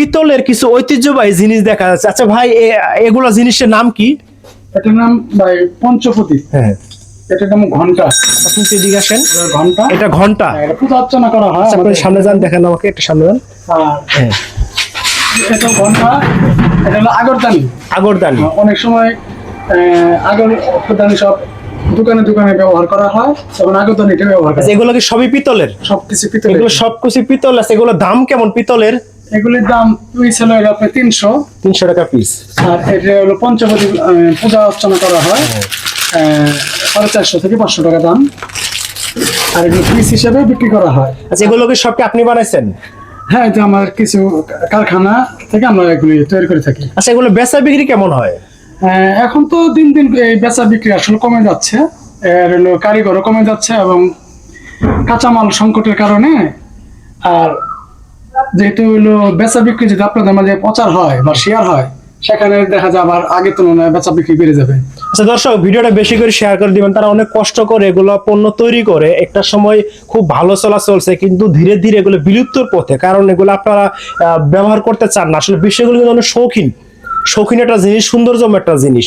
পিতলের কিছু ঐতিহ্যবাহী জিনিস দেখা যাচ্ছে। আচ্ছা ভাই, এগুলা জিনিসের নাম কি? এটার নাম ভাই পঞ্চপতি। হ্যাঁ, এটার নাম ঘন্টা। আপনি একটু এদিকে আসেন। ঘন্টা, এটা ঘন্টা। এটা পূজা অর্চনা করা হয়। আচ্ছা, আপনি সামনে যান, দেখেন আমাকে একটু সামনে যান। আর হ্যাঁ, এটা ঘন্টা, এটা হলো আগরদানি। আগরদানি। অনেক সময় আগরদানি সব দোকানে দোকানে ব্যবহার করা হয়, তখন আগরদানিটা ব্যবহার করা আচ্ছা, হয়। এগুলো কি সবই পিতলের? সবকিছু পিতলের। এগুলো সবকিছু পিতল আছে। এগুলো দাম কেমন পিতলের? এগুলির দাম পিস হলো আপনার 300। 300 টাকা পিস। আর এটা হলো পঞ্চপতি, পূজা অর্চনা করা হয়, 450 থেকে 500 টাকা দাম। আর এগুলো পিস হিসেবে বিক্রি করা হয়। আচ্ছা, এগুলো কি সবকে আপনি বানাইছেন? হ্যাঁ, এটা আমার কিছু কারখানা থেকে আমরা এগুলি তৈরি করে থাকি। আচ্ছা, এগুলো বেচা বিক্রি কেমন হয়? এখন তো দিন দিন এই বেচা বিক্রি আসলে কমে যাচ্ছে, এর হলো কারিগরও কমে যাচ্ছে এবং কাঁচামাল সংকটের কারণে। আর যেহেতু হলো বেচা বিক্রি যদি আপনাদের মাঝে প্রচার হয় বা শেয়ার হয়, সেখানে দেখা যায় আবার আগের তুলনায় বেচা বিক্রি বেড়ে যাবে। আচ্ছা দর্শক, ভিডিওটা বেশি করে শেয়ার করে দিবেন। তারা অনেক কষ্ট করে এগুলো পণ্য তৈরি করে, একটা সময় খুব ভালো চলা চলছে, কিন্তু ধীরে ধীরে এগুলো বিলুপ্তর পথে, কারণ এগুলো আপনারা ব্যবহার করতে চান না। আসলে বিষয়গুলো কিন্তু অনেক শৌখিন একটা জিনিস, সৌন্দর্যম একটা জিনিস।